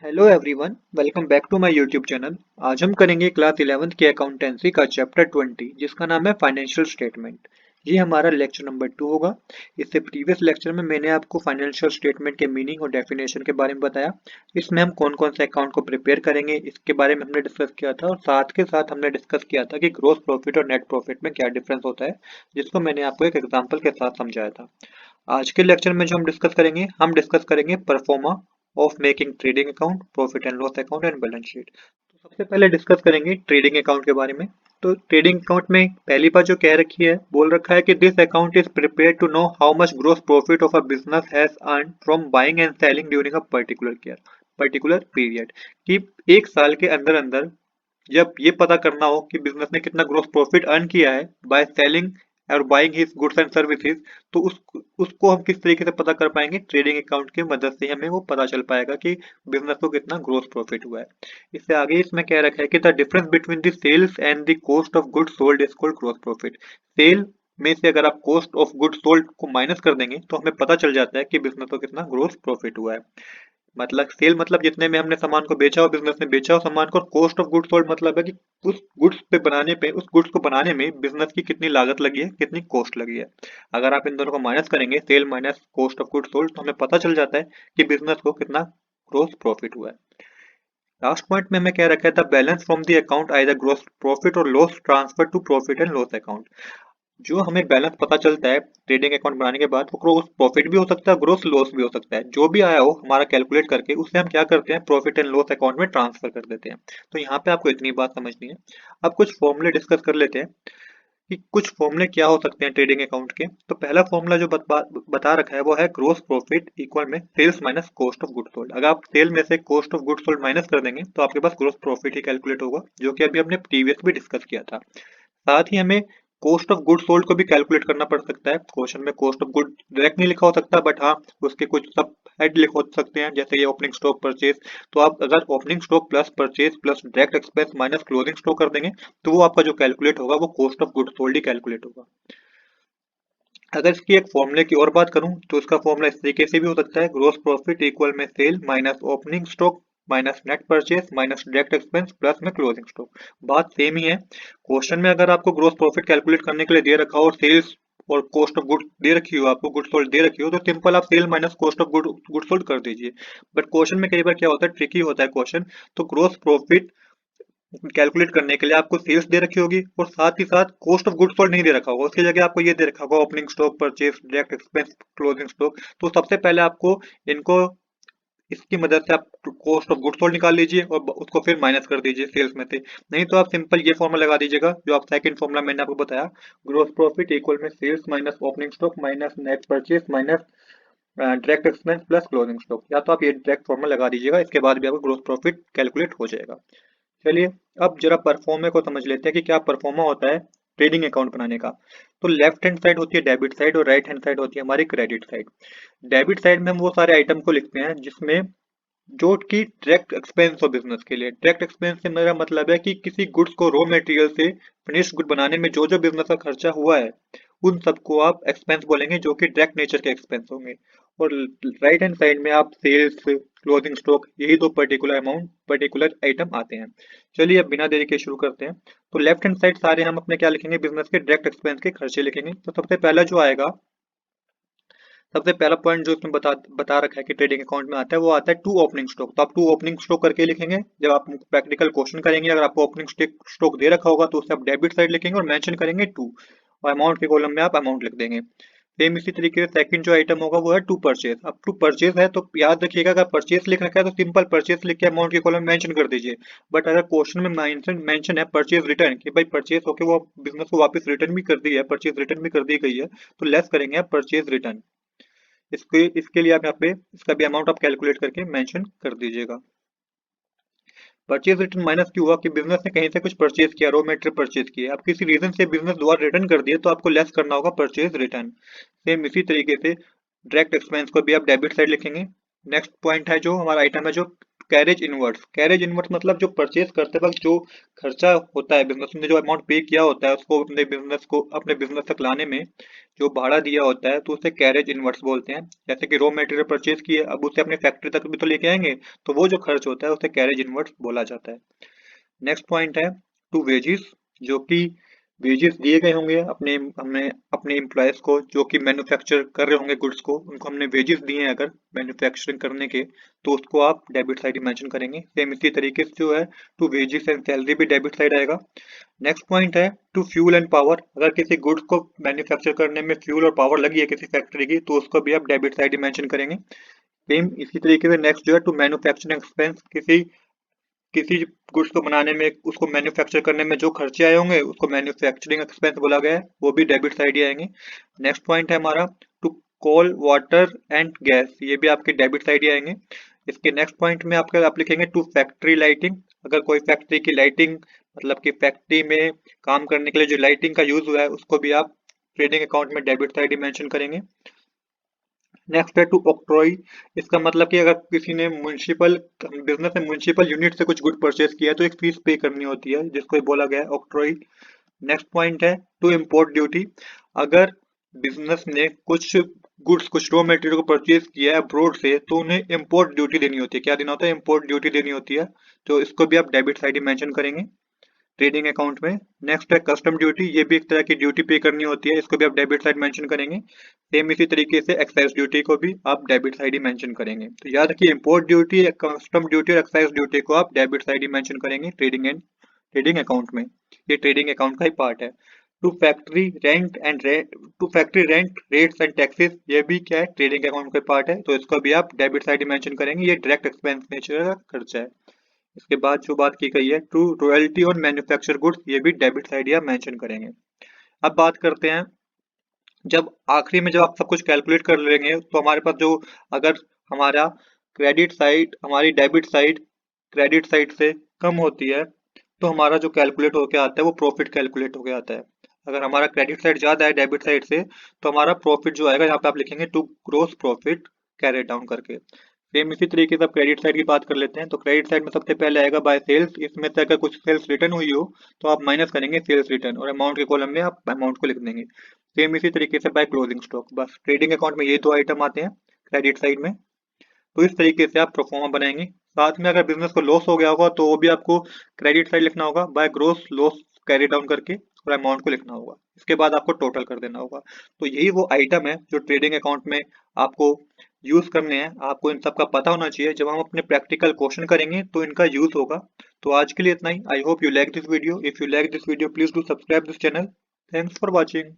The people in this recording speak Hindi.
Hello everyone, welcome back to my YouTube channel. आज हम करेंगे क्लास 11th की अकाउंटेंसी का चैप्टर 20 जिसका नाम है फाइनेंशियल स्टेटमेंट। ये हमारा लेक्चर नंबर 2 होगा। इससे प्रीवियस लेक्चर में मैंने आपको फाइनेंशियल स्टेटमेंट के मीनिंग और डेफिनेशन के बारे में बताया। इसमें हम कौन कौन से अकाउंट को प्रिपेयर करेंगे इसके बारे में हमने डिस्कस किया था, और साथ के साथ हमने डिस्कस किया था कि ग्रॉस प्रॉफिट और नेट प्रॉफिट में क्या डिफरेंस होता है, जिसको मैंने आपको एक एग्जाम्पल के साथ समझाया था। आज के लेक्चर में जो हम डिस्कस करेंगे pro forma of making trading account, profit and loss account and balance sheet. तो सबसे पहले डिस्कस करेंगे ट्रेडिंग अकाउंट के बारे में। तो ट्रेडिंग अकाउंट में पहली बात जो कह रखी है, बोल रखा है कि this account is prepare to know how much gross profit of a business has earn from buying and selling during a particular period. कि एक साल के अंदर अंदर जब ये पता करना हो कि बिजनेस ने कितना ग्रोस प्रॉफिट अर्न किया है बाय सेलिंग और buying his goods and services, तो उसको हम किस तरीके से पता कर पाएंगे? ट्रेडिंग अकाउंट की मदद से हमें वो पता चल पाएगा कि बिजनेस को कितना ग्रोस प्रॉफिट हुआ है। इससे आगे इसमें कह रखा है कि the difference between the sales and the cost of goods sold is called gross profit. Sale में से अगर आप कॉस्ट ऑफ गुड्स सोल्ड को माइनस कर देंगे तो हमें पता चल जाता है कि बिजनेस को कितना ग्रोस प्रॉफिट हुआ है। मतलब सेल मतलब जितने में हमने सामान को बेचा हो, बिजनेस ने बेचा हो सामान को। कॉस्ट ऑफ गुड्स सोल्ड मतलब है कि उस गुड्स को बनाने में बिजनेस की कितनी लागत लगी है, कितनी कॉस्ट लगी है। अगर आप इन दोनों को माइनस करेंगे, sale minus cost of goods sold, तो हमें पता चल जाता है कि बिजनेस को कितना ग्रोस प्रॉफिट हुआ है। लास्ट पॉइंट में हमें क्या रखा है? The balance from the account either gross profit और loss transfer to profit and loss account. जो हमें बैलेंस पता चलता है ट्रेडिंग अकाउंट बनाने के बाद, वो ग्रोस प्रॉफिट भी हो सकता है, ग्रोस लॉस भी हो सकता है। जो भी आया हो हमारा कैलकुलेट करके उसे हम क्या करते हैं, प्रॉफिट एंड लॉस अकाउंट में ट्रांसफर कर देते हैं। तो यहाँ पे आपको इतनी बात समझनी है। अब कुछ फॉर्मूले डिस्कस कर लेते हैं कि कुछ फॉर्मूले क्या हो सकते हैं ट्रेडिंग अकाउंट के। तो पहला फॉर्मूला जो बता रखा है वो है ग्रोस प्रॉफिट इक्वल में sales minus cost of goods sold. अगर आप सेल में से cost of goods sold minus कर देंगे तो आपके पास ग्रोस प्रॉफिट ही कैलकुलेट होगा, जो कि अभी हमने प्रीवियस भी डिस्कस किया था। साथ ही हमें कॉस्ट ऑफ गुड सोल्ड को भी कैलकुलेट करना पड़ सकता है। क्वेश्चन में कॉस्ट ऑफ गुड डायरेक्ट नहीं लिखा हो सकता, बट हाँ उसके कुछ सब हेड लिख हो सकते हैं, जैसे ये ओपनिंग स्टॉक परचेज। तो आप अगर opening stock plus purchase plus direct expense minus closing stock कर देंगे तो वो आपका जो कैलकुलेट होगा वो cost of good sold he calculate होगा। अगर इसकी एक फॉर्मूले की और बात करूं तो इसका फॉर्मूला इस तरीके से भी हो सकता है, ग्रोस प्रॉफिट इक्वल में sale minus opening stock minus net purchase minus direct expense plus में क्लोजिंग स्टॉक। बात सेम ही है। क्वेश्चन में अगर आपको ग्रोस प्रॉफिट कैलकुलेट करने के लिए दे रखा हो और सेल्स और कॉस्ट ऑफ गुड दे रखी हो, आपको गुड सोल्ड दे रखी हो, तो सिंपल आप sale minus cost of good sold कर दीजिए। बट क्वेश्चन में कई बार क्या होता है, ट्रिकी होता है क्वेश्चन। तो ग्रोस प्रॉफिट कैलकुलेट करने के लिए आपको सेल्स दे रखी होगी और साथ ही साथ कॉस्ट ऑफ गुड्स सोल्ड नहीं दे रखा होगा, उसकी जगह आपको ये दे रखा होगा opening stock purchase direct expense closing stock. तो सबसे पहले आपको इनको इसकी मदद से आप कॉस्ट ऑफ गुड्स सोल्ड निकाल लीजिए और उसको फिर माइनस कर दीजिए सेल्स में से। नहीं तो आप सिंपल ये फॉर्मूला लगा दीजिएगा जो आप सेकंड फॉर्मूला मैंने आपको बताया, ग्रोस प्रॉफिट इक्वल में sales minus opening stock minus net purchase minus direct expense plus closing stock. या तो आप ये डायरेक्ट फॉर्मूला लगा दीजिएगा, इसके बाद भी आपको ग्रोस प्रॉफिट कैलकुलेट हो जाएगा। चलिए अब जरा परफॉर्मे को समझ लेते हैं कि क्या परफॉर्मा होता है ट्रेडिंग अकाउंट बनाने का। तो लेफ्ट हैंड साइड होती है डेबिट साइड और राइट हैंड साइड होती है हमारी क्रेडिट साइड। डेबिट साइड में हम वो सारे आइटम को लिखते हैं जिसमें जो कि डायरेक्ट एक्सपेंस हो बिजनेस के लिए। डायरेक्ट एक्सपेंस से मेरा मतलब है कि किसी गुड्स को रॉ मटेरियल से फिनिश गुड बनाने में जो जो बिजनेस का खर्चा हुआ है उन सबको आप एक्सपेंस बोलेंगे, जो कि डायरेक्ट नेचर के एक्सपेंस होंगे। और राइट हैंड साइड में आप सेल्स क्लोजिंग स्टॉक, यही दो पर्टिकुलर आइटम आते हैं। चलिए अब बिना देरी के शुरू करते हैं। तो लेफ्ट हैंड साइड सारे हम अपने क्या लिखेंगे, बिजनेस के डायरेक्ट एक्सपेंस के खर्चे लिखेंगे। तो सबसे पहला पॉइंट जो इसमें बता रखा है कि ट्रेडिंग अकाउंट में आता है, वो आता है टू ओपनिंग स्टॉक। तो आप टू ओपनिंग स्टॉक करके लिखेंगे। जब आप प्रैक्टिकल क्वेश्चन करेंगे, अगर आपको ओपनिंग स्टॉक दे रखा होगा तो उसे आप डेबिट साइड लिखेंगे और मेंशन करेंगे टू, और अमाउंट के कॉलम में आप अमाउंट लिख देंगे। सेम इसी तरीके से सेकंड जो आइटम होगा वो है टू परचेज। अब टू परचेज है तो याद रखिएगा, अगर परचेज लिख रखा है तो सिंपल परचेज लिख के अमाउंट के कॉलम मेंशन कर दीजिए। बट अगर क्वेश्चन में मेंशन है परचेज रिटर्न कि भाई परचेज होके वो बिजनेस को वापस रिटर्न भी कर दी है, परचेज रिटर्न भी कर दी गई है, तो लेस करेंगे आप परचेज रिटर्न। इसके लिए आप यहाँ पे इसका भी अमाउंट आप कैलकुलेट करके मेंशन कर दीजिएगा। परचेज रिटर्न माइनस क्यों हुआ? कि बिजनेस ने कहीं से कुछ परचेज किया, रॉ मटेरियल परचेज किया, आप किसी रीजन से बिजनेस दोबारा रिटर्न कर दिए तो आपको लेस करना होगा परचेज रिटर्न। सेम इसी तरीके से डायरेक्ट एक्सपेंस को भी आप डेबिट साइड लिखेंगे। नेक्स्ट पॉइंट है जो हमारा आइटम है जो कैरेज इनवर्स मतलब जो परचेज करते वक्त जो खर्चा होता है, बिजनेस ने जो अमाउंट पे किया होता है उसको अपने बिजनेस तक लाने में जो भाड़ा दिया होता है, तो उसे कैरेज इनवर्स बोलते हैं। जैसे कि रॉ मटेरियल परचेज किए, अब उसे अपने फैक्ट्री तक भी तो लेके आएंगे, तो वो जो खर्च होता है उसे कैरेज इनवर्स बोला जाता है। नेक्स्ट पॉइंट है टू वेजेस, जो कि वेजेस दिए गए होंगे अपने हमने अपने एम्प्लॉयज को जो कि मैन्युफैक्चर कर रहे होंगे गुड्स को, उनको हमने वेजेस दिए हैं अगर मैन्युफैक्चरिंग करने के, तो उसको आप डेबिट साइड मेंशन करेंगे। सेम इसी तरीके से जो है टू वेजेस एंड सैलरी भी डेबिट साइड आएगा। नेक्स्ट पॉइंट है टू फ्यूल एंड पावर, अगर किसी गुड्स को मैन्युफैक्चर करने में फ्यूल और पावर लगी है किसी फैक्ट्री की, तो उसको भी आप डेबिट साइड मेंशन करेंगे। सेम इसी तरीके से नेक्स्ट जो है टू मैन्युफैक्चरिंग एक्सपेंस, किसी किसी गुड्स को बनाने में, उसको मैन्युफैक्चर करने में जो खर्चे आए होंगे उसको मैन्युफैक्चरिंग एक्सपेंस बोला गया है, वो भी डेबिट साइड ही आएंगे। नेक्स्ट पॉइंट है हमारा to coal water and gas, ये भी आपके डेबिट साइड ही आएंगे। इसके नेक्स्ट पॉइंट में आपके आप लिखेंगे टू फैक्ट्री लाइटिंग, अगर कोई फैक्ट्री की लाइटिंग मतलब कि फैक्ट्री में काम करने के लिए जो लाइटिंग का यूज हुआ है उसको भी आप ट्रेडिंग अकाउंट में डेबिट साइड ही मेंशन करेंगे। नेक्स्ट है टू ऑक्ट्रॉय, इसका मतलब कि अगर किसी ने म्युनिसिपल बिजनेस में म्युनिसिपल यूनिट से कुछ गुड परचेज किया है तो एक फीस पे करनी होती है, जिसको बोला गया है ऑक्ट्रॉय। नेक्स्ट पॉइंट है टू इम्पोर्ट ड्यूटी, अगर बिजनेस ने कुछ गुड्स कुछ रॉ मटेरियल को परचेज किया है अब्रोड से, तो उन्हें इम्पोर्ट ड्यूटी देनी होती है। क्या देना होता है? इम्पोर्ट ड्यूटी देनी होती है, तो इसको भी आप डेबिट साइड मेंशन करेंगे ट्रेडिंग अकाउंट में। नेक्स्ट है कस्टम ड्यूटी, ये भी एक तरह की ड्यूटी पे करनी होती है, इसको भी आप डेबिट साइड मेंशन करेंगे। सेम इसी तरीके से एक्साइज ड्यूटी को भी आप डेबिट साइड ही मेंशन करेंगे। तो याद रखिए इंपोर्ट ड्यूटी, कस्टम ड्यूटी और एक्साइज ड्यूटी को आप डेबिट साइड ही मेंशन करेंगे ट्रेडिंग अकाउंट में। ये ट्रेडिंग अकाउंट का ही पार्ट है। To factory rent rates and taxes, ये भी क्या है? ट्रेडिंग अकाउंट का पार्ट है, तो इसको भी आप डेबिट साइड ही मेंशन करेंगे। ये डायरेक्ट एक्सपेंस नेचर का खर्चा है। इसके बाद जो बात की गई है to royalty on manufacture goods, ये भी डेबिट साइड या मेंशन करेंगे। अब बात करते हैं, जब आखिरी में जब आप सब कुछ कैलकुलेट कर लेंगे तो हमारे पास जो अगर हमारा क्रेडिट साइड हमारी डेबिट साइड क्रेडिट साइड से कम होती है, तो हमारा जो कैलकुलेट होके आता है वो प्रॉफिट कैलकुलेट होके आता है। अगर हमारा क्रेडिट साइड ज्यादा है डेबिट साइड से, तो हमारा प्रॉफिट जो आएगा यहाँ पे आप लिखेंगे to gross profit carry down करके। सेम इसी तरीके से आप क्रेडिट साइड की बात कर लेते हैं, तो क्रेडिट साइड में सबसे पहले आएगा बाय सेल्स, इसमें से अगर कुछ सेल्स रिटर्न हुई हो तो आप माइनस करेंगे सेल्स रिटर्न और अमाउंट के कॉलम में आप अमाउंट को लिख देंगे। सेम इसी तरीके से बाय क्लोजिंग स्टॉक, बस ट्रेडिंग अकाउंट में ये दो आइटम आते हैं क्रेडिट साइड में। तो इस तरीके से आप प्रोफॉर्मा बनाएंगे। साथ में अगर बिजनेस को लॉस हो गया होगा तो वो भी आपको क्रेडिट साइड लिखना होगा by gross loss carry down करके, और अमाउंट को लिखना होगा। इसके बाद आपको टोटल कर देना होगा। तो यही वो आइटम है जो ट्रेडिंग अकाउंट में आपको यूज करने हैं। आपको इन सब का पता होना चाहिए, जब हम अपने प्रैक्टिकल क्वेश्चन करेंगे तो इनका यूज होगा। तो आज के लिए इतना ही। I hope you like this video. If you like this video please do subscribe this channel. Thanks for watching.